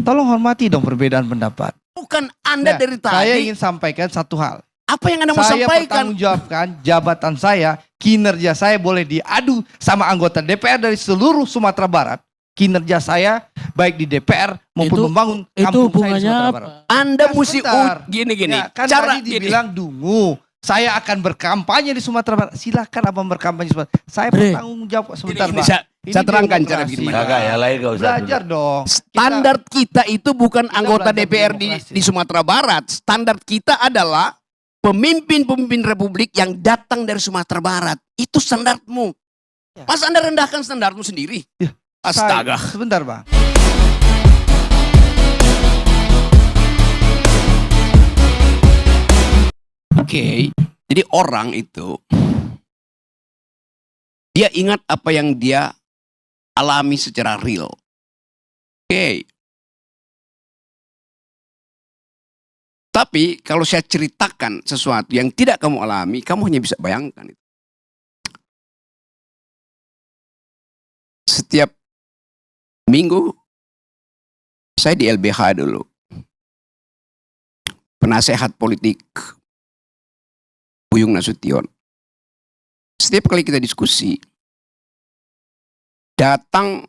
Tolong hormati dong perbedaan pendapat. Bukan Anda dari tadi. Saya ingin sampaikan satu hal. Apa yang Anda mau Saya sampaikan? bertanggungjawabkan jabatan saya, kinerja saya boleh diadu sama anggota DPR dari seluruh Sumatera Barat. Kinerja saya baik di DPR maupun membangun kampung saya di Sumatera Barat. Anda mesti gini. Ya, kan Cara tadi dibilang dungu. Saya akan berkampanye di Sumatera Barat. Silakan abang berkampanye di Sumatera. Saya bertanggung jawab sebentar, Pak. Saya terangkan cara begini. Kagak ya, lain gak usah. Belajar dong. Standar kita itu bukan anggota belajar DPR demokrasi. di Sumatera Barat. Standar kita adalah pemimpin-pemimpin republik yang datang dari Sumatera Barat. Itu standarmu. Ya. Mas Anda rendahkan standarmu sendiri? Ya, Astaga. Sebentar, Bang. Oke, jadi orang itu dia ingat apa yang dia alami secara real. Oke. Tapi kalau saya ceritakan sesuatu yang tidak kamu alami, kamu hanya bisa bayangkan itu. Setiap minggu saya di LBH dulu. Penasehat politik Buyung Nasution. Setiap kali kita diskusi, datang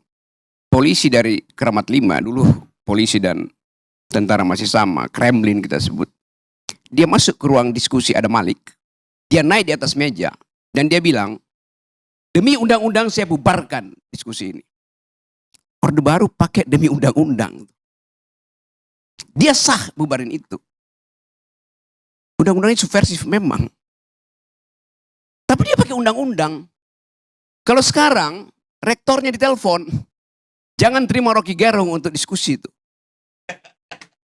polisi dari Kramat 5, dulu polisi dan tentara masih sama, Kremlin kita sebut. Dia masuk ke ruang diskusi, ada Malik. Dia naik di atas meja dan dia bilang, demi undang-undang saya bubarkan diskusi ini. Orde Baru pakai demi undang-undang. Dia sah bubarin itu. Undang-undangnya subversif memang. Tapi dia pakai undang-undang. Kalau sekarang rektornya ditelepon, jangan terima Rocky Gerung untuk diskusi itu.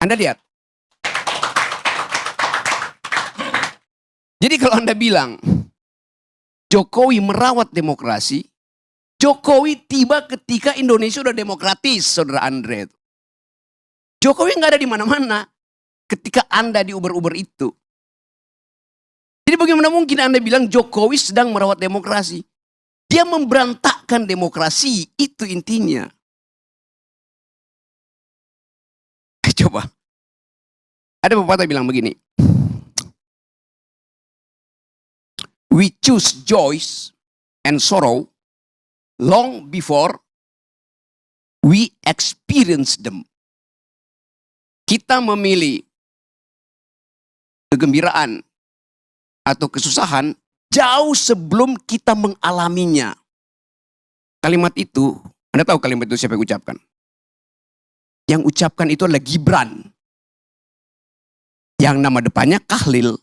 Anda lihat. Jadi kalau Anda bilang Jokowi merawat demokrasi, Jokowi tiba ketika Indonesia udah demokratis, Saudara Andre. Jokowi nggak ada di mana-mana ketika Anda di Uber-Uber itu. Jadi bagaimana mungkin Anda bilang Jokowi sedang merawat demokrasi? Dia memberantakkan demokrasi, itu intinya. Coba. Ada pepatah bilang begini. We choose joys and sorrow long before we experience them. Kita memilih kegembiraan atau kesusahan jauh sebelum kita mengalaminya. Kalimat itu, Anda tahu kalimat itu siapa yang ucapkan? Yang ucapkan itu adalah Gibran. Yang nama depannya Kahlil.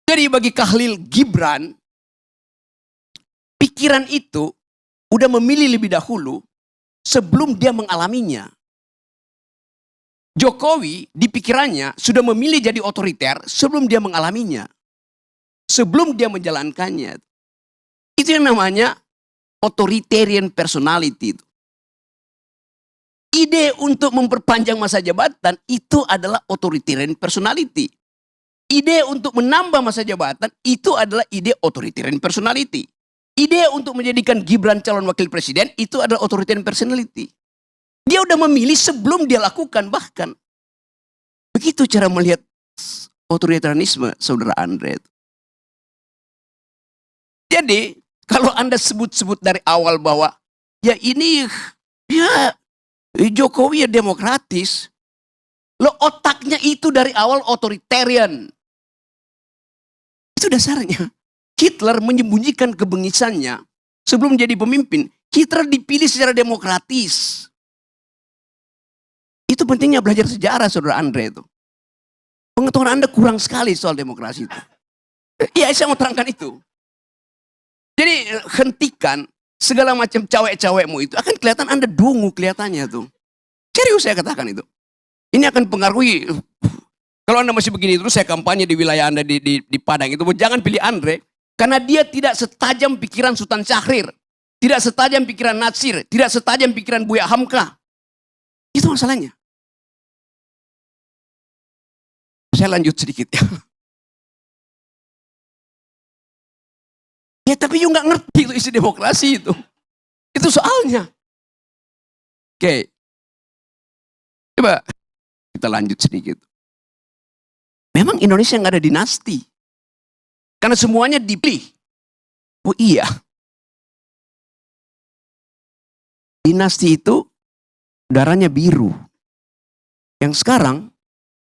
Jadi bagi Kahlil Gibran, pikiran itu udah memilih lebih dahulu sebelum dia mengalaminya. Jokowi di pikirannya sudah memilih jadi otoriter sebelum dia mengalaminya. Sebelum dia menjalankannya. Itu yang namanya authoritarian personality. Ide untuk memperpanjang masa jabatan itu adalah authoritarian personality. Ide untuk menambah masa jabatan itu adalah ide authoritarian personality. Ide untuk menjadikan Gibran calon wakil presiden itu adalah authoritarian personality. Dia udah memilih sebelum dia lakukan bahkan. Begitu cara melihat otoritarianisme, Saudara Andre. Jadi kalau Anda sebut-sebut dari awal bahwa ya ini ya Jokowi ya demokratis. Lo otaknya itu dari awal otoritarian. Itu dasarnya. Hitler menyembunyikan kebengisannya sebelum jadi pemimpin. Hitler dipilih secara demokratis. Itu pentingnya belajar sejarah, Saudara Andre itu. Pengetahuan Anda kurang sekali soal demokrasi itu. Iya, saya mau terangkan itu. Jadi hentikan segala macam cawek-cawekmu itu. Akan kelihatan Anda dungu kelihatannya tuh. Serius saya katakan itu. Ini akan pengaruhi. Kalau Anda masih begini terus, saya kampanye di wilayah Anda di Padang itu. Jangan pilih Andre. Karena dia tidak setajam pikiran Sultan Syahrir. Tidak setajam pikiran Natsir. Tidak setajam pikiran Buya Hamka. Itu masalahnya. Saya lanjut sedikit ya. Ya tapi you nggak ngerti itu isi demokrasi itu. Itu soalnya. Oke. Coba kita lanjut sedikit. Memang Indonesia nggak ada dinasti. Karena semuanya dipilih. Oh iya. Dinasti itu darahnya biru. Yang sekarang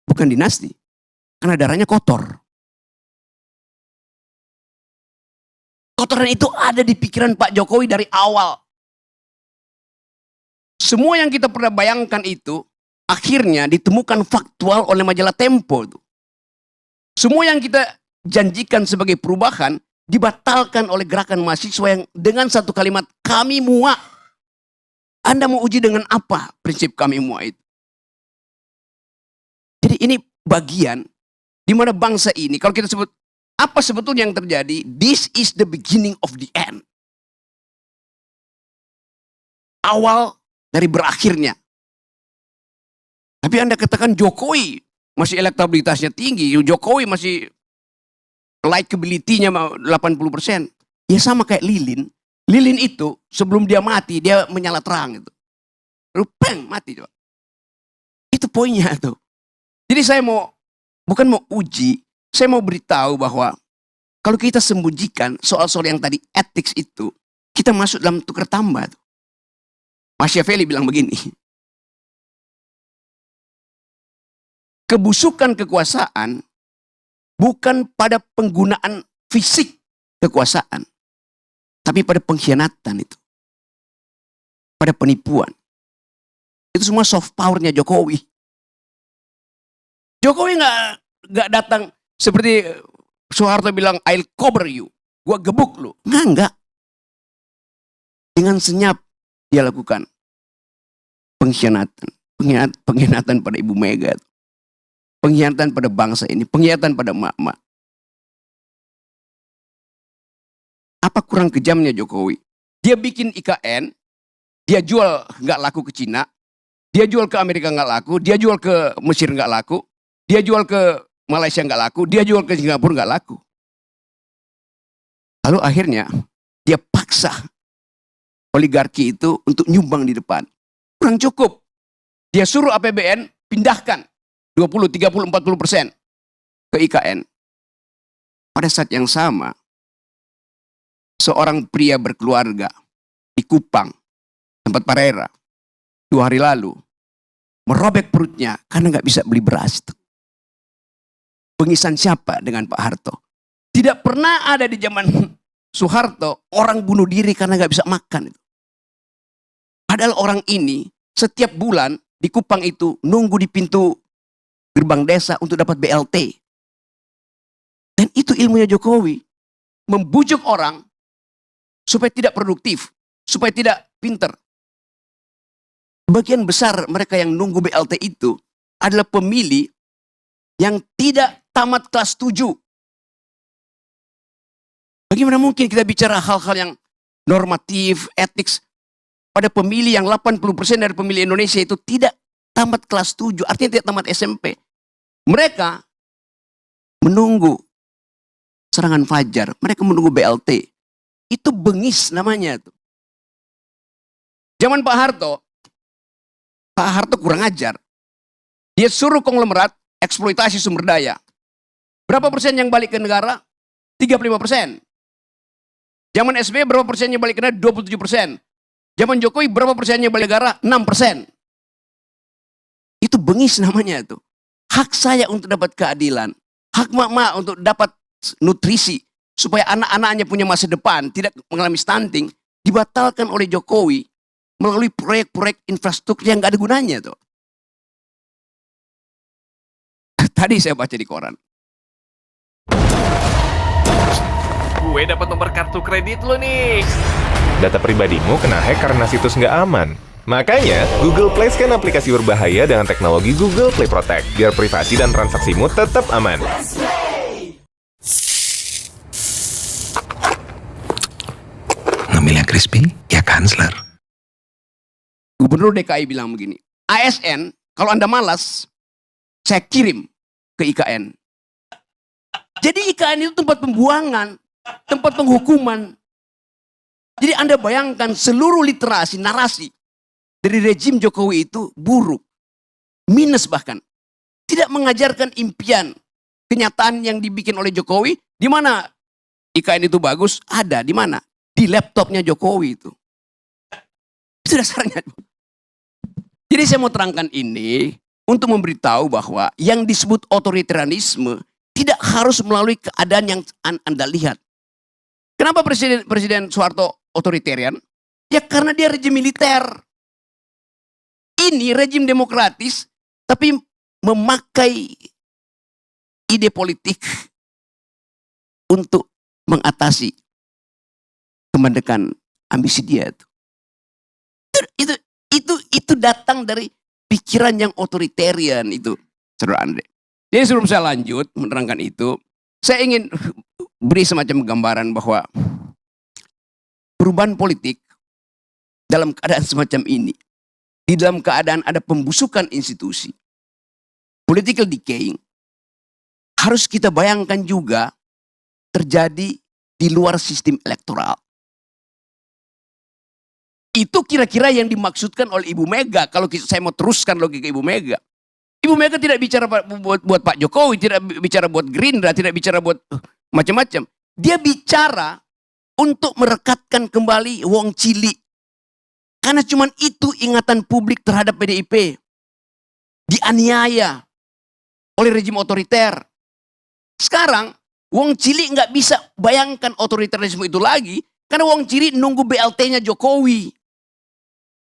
bukan dinasti. Karena darahnya kotor. Kotoran itu ada di pikiran Pak Jokowi dari awal. Semua yang kita pernah bayangkan itu akhirnya ditemukan faktual oleh majalah Tempo. Semua yang kita janjikan sebagai perubahan dibatalkan oleh gerakan mahasiswa yang dengan satu kalimat kami muak. Anda mau uji dengan apa prinsip kami muak itu? Jadi ini bagian di mana bangsa ini, kalau kita sebut apa sebetulnya yang terjadi? This is the beginning of the end. Awal dari berakhirnya. Tapi Anda katakan Jokowi masih elektabilitasnya tinggi, Jokowi masih likability-nya 80%. Ya sama kayak Lilin. Lilin itu sebelum dia mati, dia menyala terang itu. Lalu peng, mati coba. Itu poinnya tuh. Jadi saya bukan mau uji, saya mau beritahu bahwa kalau kita sembunyikan soal-soal yang tadi etik itu, kita masuk dalam tukar tambah. Machiavelli bilang begini. Kebusukan kekuasaan bukan pada penggunaan fisik kekuasaan, tapi pada pengkhianatan itu. Pada penipuan. Itu semua soft powernya Jokowi. Jokowi nggak datang seperti Soeharto bilang, I'll cover you. Gua gebuk lu. Enggak. Dengan senyap dia lakukan pengkhianatan. Pengkhianatan pada Ibu Mega. Pengkhianatan pada bangsa ini. Pengkhianatan pada emak-emak. Apa kurang kejamnya Jokowi? Dia bikin IKN. Dia jual nggak laku ke Cina. Dia jual ke Amerika nggak laku. Dia jual ke Mesir nggak laku. Dia jual ke Malaysia nggak laku, dia jual ke Singapura nggak laku. Lalu akhirnya dia paksa oligarki itu untuk nyumbang di depan. Kurang cukup. Dia suruh APBN pindahkan 20, 30, 40% ke IKN. Pada saat yang sama, seorang pria berkeluarga di Kupang, tempat Parera, 2 hari lalu, merobek perutnya karena nggak bisa beli beras. Pengisan siapa dengan Pak Harto? Tidak pernah ada di zaman Soeharto orang bunuh diri karena nggak bisa makan. Padahal orang ini setiap bulan di Kupang itu nunggu di pintu gerbang desa untuk dapat BLT. Dan itu ilmunya Jokowi. Membujuk orang supaya tidak produktif, supaya tidak pinter. Bagian besar mereka yang nunggu BLT itu adalah pemilih yang tidak tamat kelas 7. Bagaimana mungkin kita bicara hal-hal yang normatif, etik pada pemilih yang 80% dari pemilih Indonesia itu tidak tamat kelas 7, artinya tidak tamat SMP. Mereka menunggu serangan fajar, mereka menunggu BLT. Itu bengis namanya tuh. Zaman Pak Harto kurang ajar. Dia suruh konglomerat eksploitasi sumber daya. Berapa persen yang balik ke negara? 35%. Zaman SBY berapa persennya balik ke negara? 27%. Zaman Jokowi berapa persennya balik ke negara? 6%. Itu bengis namanya itu. Hak saya untuk dapat keadilan. Hak mak-mak untuk dapat nutrisi. Supaya anak-anaknya punya masa depan. Tidak mengalami stunting. Dibatalkan oleh Jokowi. Melalui proyek-proyek infrastruktur yang gak ada gunanya tuh. Tadi saya baca di koran. Gue dapat nomor kartu kredit lo nih. Data pribadimu kena hack karena situs nggak aman. Makanya, Google Play scan aplikasi berbahaya dengan teknologi Google Play Protect, biar privasi dan transaksimu tetap aman. Ngambil yang crispy, ya kansler. Gubernur DKI bilang begini, ASN, kalau Anda malas, saya kirim ke IKN. Jadi IKN itu tempat pembuangan. tempat penghukuman. Jadi Anda bayangkan seluruh literasi, narasi dari rejim Jokowi itu buruk. Minus bahkan. Tidak mengajarkan impian, kenyataan yang dibikin oleh Jokowi. Di mana IKN itu bagus? Ada. Di mana? Di laptopnya Jokowi itu. Itu dasarnya. Jadi saya mau terangkan ini untuk memberitahu bahwa yang disebut otoritarianisme tidak harus melalui keadaan yang Anda lihat. Kenapa Presiden Soeharto otoritarian? Ya karena dia rejim militer. Ini rejim demokratis tapi memakai ide politik untuk mengatasi kemandekan ambisi dia itu. Itu datang dari pikiran yang otoritarian itu, Saudara Andre. Jadi sebelum saya lanjut menerangkan itu, saya ingin beri semacam gambaran bahwa perubahan politik dalam keadaan semacam ini, di dalam keadaan ada pembusukan institusi, political decaying, harus kita bayangkan juga terjadi di luar sistem elektoral. Itu kira-kira yang dimaksudkan oleh Ibu Mega. Kalau saya mau teruskan logika Ibu Mega. Ibu Mega tidak bicara buat Pak Jokowi, tidak bicara buat Gerindra, tidak bicara buat macam-macam. Dia bicara untuk merekatkan kembali Wong Cili. Karena cuma itu ingatan publik terhadap PDIP. Dianiaya oleh rejim otoriter. Sekarang Wong Cili nggak bisa bayangkan otoritarisme itu lagi. Karena Wong Cili nunggu BLT-nya Jokowi.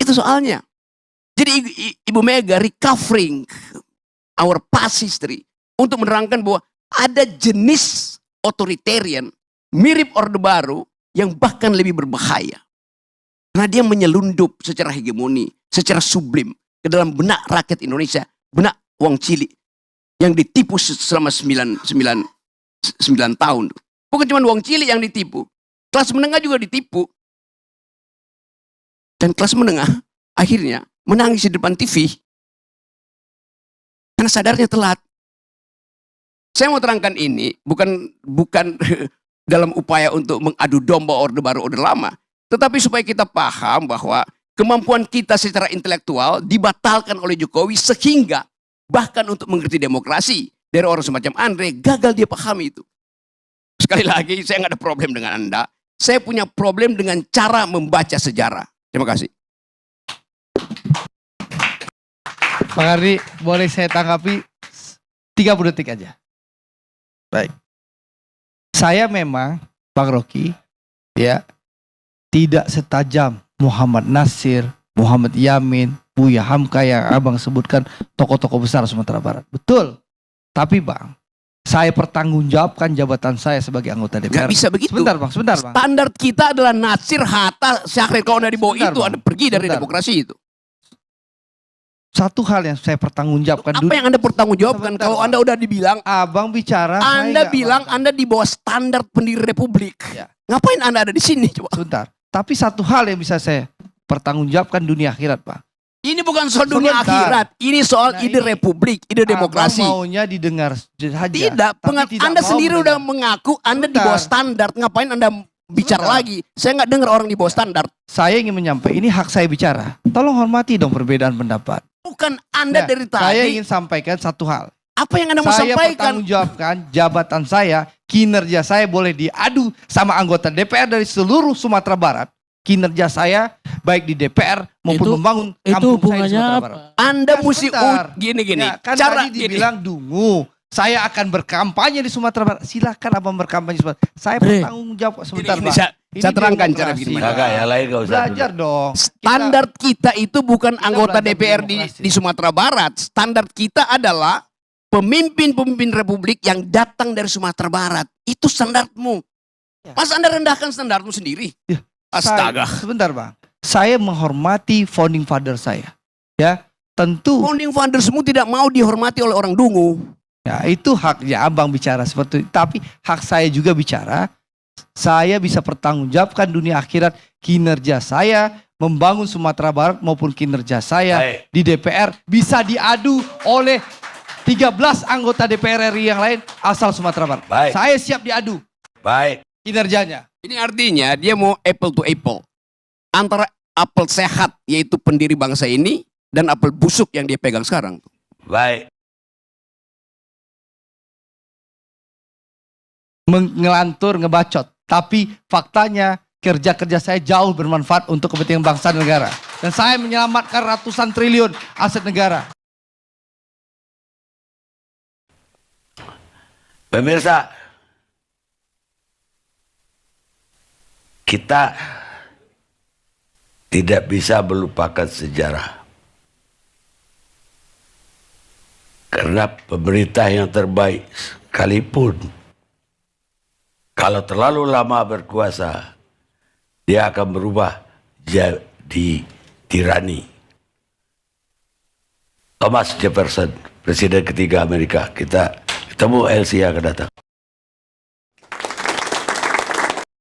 Itu soalnya. Jadi Ibu Mega recovering our past history untuk menerangkan bahwa ada jenis otoritarian mirip Orde Baru yang bahkan lebih berbahaya. Karena dia menyelundup secara hegemoni, secara sublim ke dalam benak rakyat Indonesia, benak Wong Cili yang ditipu selama 9 tahun. Bukan cuma Wong Cili yang ditipu, kelas menengah juga ditipu. Dan kelas menengah akhirnya menangis di depan TV karena sadarnya telat. Saya mau terangkan ini bukan dalam upaya untuk mengadu domba Orde Baru Orde Lama, tetapi supaya kita paham bahwa kemampuan kita secara intelektual dibatalkan oleh Jokowi sehingga bahkan untuk mengerti demokrasi dari orang semacam Andre gagal dia pahami itu. Sekali lagi saya nggak ada problem dengan Anda, saya punya problem dengan cara membaca sejarah. Terima kasih. Pak Ardi, boleh saya tanggapi 30 detik aja. Baik. Saya memang, Bang Rocky, ya, tidak setajam Muhammad Nasir, Muhammad Yamin, Buya Hamka yang abang sebutkan tokoh-tokoh besar Sumatera Barat. Betul. Tapi Bang, saya pertanggungjawabkan jabatan saya sebagai anggota DPR. Gak bisa begitu. Sebentar Bang. Standar kita adalah Nasir, Hatta, Syahrir. Kalau dari bawah itu, Anda pergi dari demokrasi itu. Satu hal yang saya pertanggungjawabkan. Apa yang Anda pertanggungjawabkan? Kalau Anda udah dibilang, Abang bicara. Anda bilang Anda di bawah standar pendiri republik. Ya. Ngapain Anda ada di sini? Coba. Sebentar. Tapi satu hal yang bisa saya pertanggungjawabkan dunia akhirat, Pak. Ini bukan soal dunia Sebentar. akhirat. Ini soal ide republik, ide demokrasi. Abang maunya didengar saja. Tidak, tapi tidak Anda mau sendiri mendengar. udah mengaku Anda di bawah standar. Ngapain Anda bicara Sebentar. lagi? Saya nggak dengar orang di bawah standar. Saya ingin menyampaikan, ini hak saya bicara. Tolong hormati dong perbedaan pendapat. Bukan Anda Nah, dari tadi. Saya ingin sampaikan satu hal. Apa yang Anda mau Saya sampaikan? pertanggungjawabkan jabatan saya, kinerja saya boleh diadu sama anggota DPR dari seluruh Sumatera Barat. Kinerja saya baik di DPR maupun membangun kampung saya di Sumatera Barat. Anda Ya, mesti sebentar. gini. Ya, kan Cara tadi dibilang dungu. Saya akan berkampanye di Sumatera Barat. Silakan abang berkampanye di Sumatera. Saya bertanggung jawab sebentar, Ini Pak. saya terangkan demokrasi. cara begini. Kagak, yang lain gak usah. Belajar dong. Standar kita itu bukan anggota belajar DPR demokrasi. di Sumatera Barat. Standar kita adalah pemimpin-pemimpin republik yang datang dari Sumatera Barat. Itu standarmu. Ya. Masa Anda rendahkan standarmu sendiri? Ya. Astaga. Sebentar, Bang. Saya menghormati founding father saya. Ya, tentu. Founding fathersmu tidak mau dihormati oleh orang dungu. Ya, itu haknya abang bicara seperti itu. Tapi hak saya juga bicara. Saya bisa pertanggungjawabkan dunia akhirat kinerja saya membangun Sumatera Barat maupun kinerja saya Baik. di DPR bisa diadu oleh 13 anggota DPR RI yang lain asal Sumatera Barat. Baik. Saya siap diadu. Baik. kinerjanya. Ini artinya dia mau apple to apple. Antara apel sehat, yaitu pendiri bangsa ini, dan apel busuk yang dia pegang sekarang. Baik. Ngelantur, ngebacot. Tapi faktanya kerja-kerja saya jauh bermanfaat untuk kepentingan bangsa dan negara. Dan saya menyelamatkan ratusan triliun aset negara. Pemirsa, kita tidak bisa melupakan sejarah. Karena pemerintah yang terbaik sekalipun, kalau terlalu lama berkuasa, dia akan berubah jadi tirani. Thomas Jefferson, presiden ketiga Amerika. Kita ketemu LC yang akan datang.